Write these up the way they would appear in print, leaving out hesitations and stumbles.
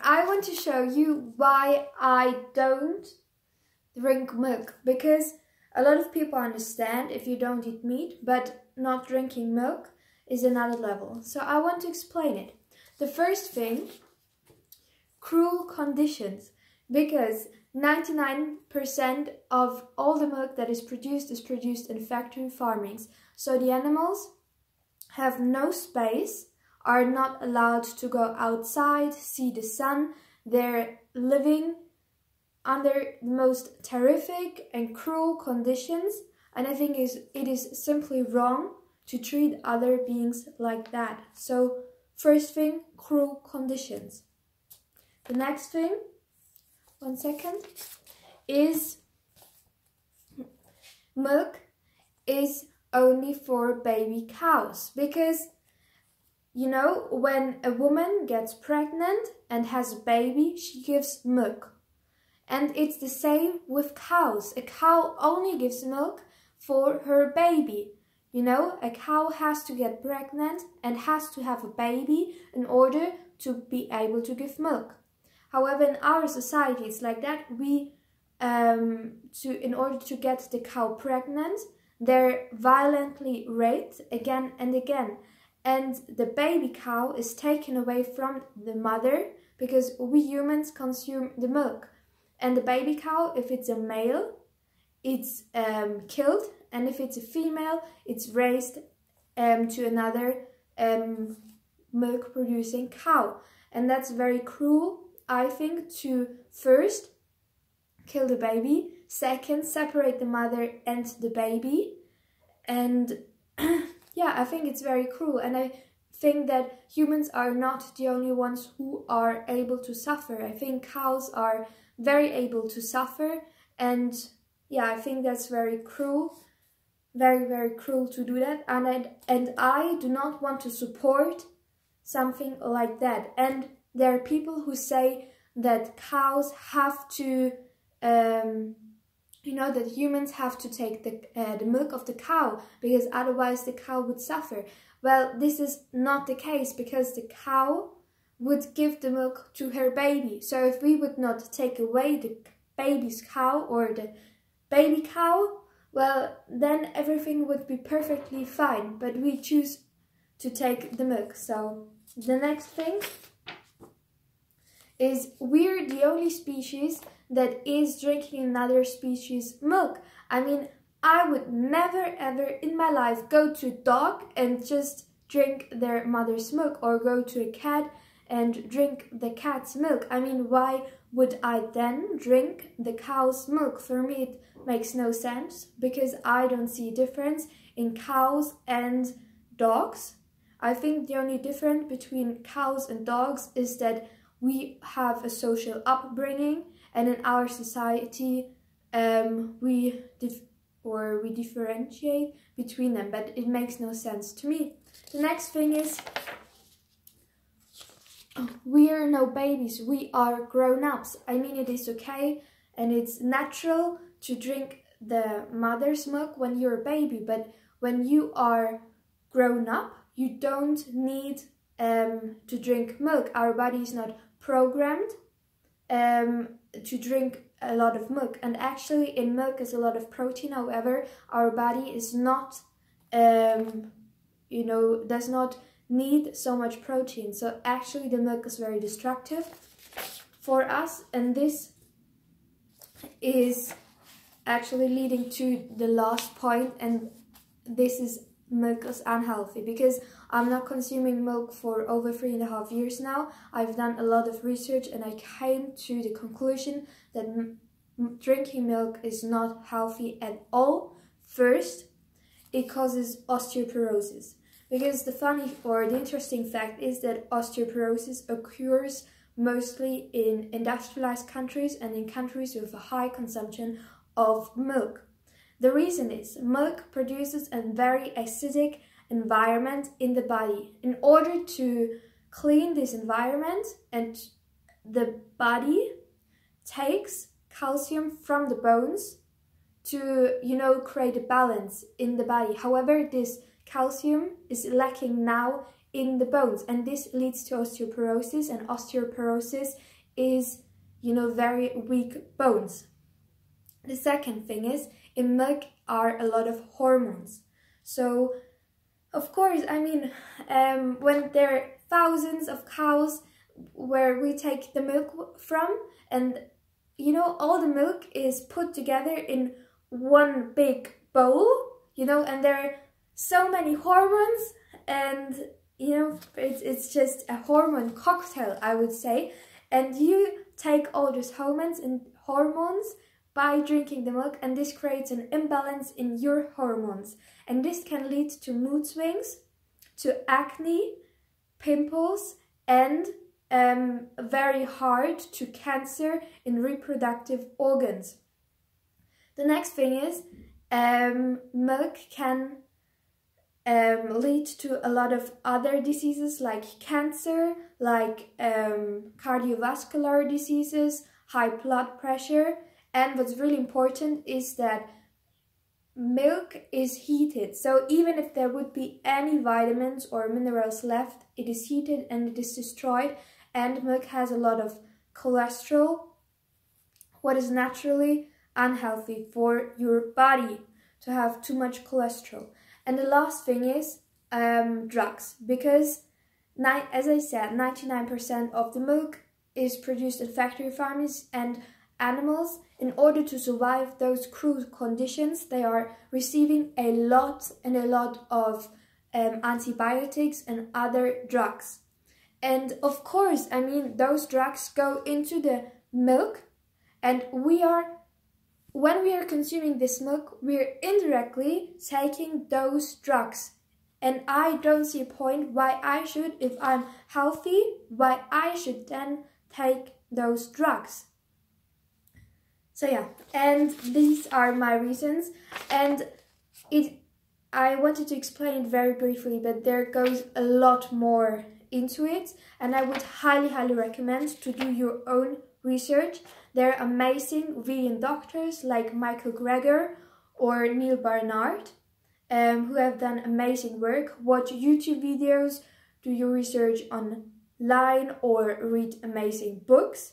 I want to show you why I don't drink milk, because a lot of people understand if you don't eat meat, but not drinking milk is another level. So I want to explain it. The first thing, cruel conditions, because 99% of all the milk that is produced in factory farmings. So the animals have no space, are not allowed to go outside, see the sun. They're living under the most terrific and cruel conditions, and I think it is simply wrong to treat other beings like that. So first thing, cruel conditions. The next thing, one second, is milk is only for baby cows, because you know, when a woman gets pregnant and has a baby, she gives milk. And it's the same with cows. A cow only gives milk for her baby. You know, a cow has to get pregnant and has to have a baby in order to be able to give milk. However, in our society, it's like that. In order to get the cow pregnant, they're violently raped again and again. And the baby cow is taken away from the mother because we humans consume the milk. And the baby cow, if it's a male, it's killed. And if it's a female, it's raised to another milk-producing cow. And that's very cruel, I think, to first kill the baby, second separate the mother and the baby, and yeah, I think it's very cruel, and I think that humans are not the only ones who are able to suffer. I think cows are very able to suffer, and yeah, I think that's very cruel, very, very cruel to do that, and I do not want to support something like that. And there are people who say that cows have to, you know, that humans have to take the milk of the cow, because otherwise the cow would suffer. Well, this is not the case, because the cow would give the milk to her baby. So if we would not take away the baby's cow or the baby cow, well, then everything would be perfectly fine. But we choose to take the milk. So the next thing is we're the only species that is drinking another species' milk. I mean, I would never ever in my life go to a dog and just drink their mother's milk, or go to a cat and drink the cat's milk. I mean, why would I then drink the cow's milk? For me, it makes no sense, because I don't see a difference in cows and dogs. I think the only difference between cows and dogs is that we have a social upbringing, and in our society we differentiate between them, but it makes no sense to me. The next thing is, we are no babies, we are grown-ups. I mean, it is okay and it's natural to drink the mother's milk when you're a baby, but when you are grown up, you don't need to drink milk. Our body is not programmed to drink a lot of milk, and actually in milk is a lot of protein. However, our body is not you know, does not need so much protein, so actually the milk is very destructive for us, and this is actually leading to the last point, and this is milk is unhealthy, because I'm not consuming milk for over 3.5 years now. I've done a lot of research and I came to the conclusion that drinking milk is not healthy at all. First, it causes osteoporosis, because the funny or the interesting fact is that osteoporosis occurs mostly in industrialized countries and in countries with a high consumption of milk. The reason is milk produces a very acidic environment in the body. In order to clean this environment, and the body takes calcium from the bones to, you know, create a balance in the body. However, this calcium is lacking now in the bones, and this leads to osteoporosis, and osteoporosis is, you know, very weak bones. The second thing is, in milk are a lot of hormones. So, of course, I mean, when there are thousands of cows where we take the milk from, and, you know, all the milk is put together in one big bowl, you know, and there are so many hormones, and, you know, it's just a hormone cocktail, I would say. And you take all those hormones by drinking the milk, and this creates an imbalance in your hormones. And this can lead to mood swings, to acne, pimples, and very hard to cancer in reproductive organs. The next thing is, milk can lead to a lot of other diseases like cancer, like cardiovascular diseases, high blood pressure. And what's really important is that milk is heated. So even if there would be any vitamins or minerals left, it is heated and it is destroyed. And milk has a lot of cholesterol, what is naturally unhealthy for your body, to have too much cholesterol. And the last thing is drugs, because as I said, 99% of the milk is produced in factory farms, and animals, in order to survive those cruel conditions, they are receiving a lot of antibiotics and other drugs. And of course, I mean, those drugs go into the milk, and when we are consuming this milk, we're indirectly taking those drugs. And I don't see a point why I should, if I'm healthy, why I should then take those drugs. So yeah, and these are my reasons, and I wanted to explain it very briefly, but there goes a lot more into it, and I would highly recommend to do your own research. There are amazing vegan doctors like Michael Greger or Neil Barnard who have done amazing work. Watch YouTube videos, do your research online, or read amazing books.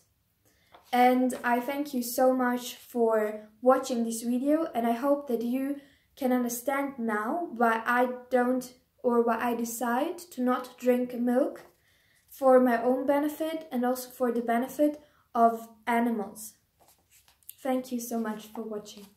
And I thank you so much for watching this video, and I hope that you can understand now why I don't, or why I decide to not drink milk, for my own benefit and also for the benefit of animals. Thank you so much for watching.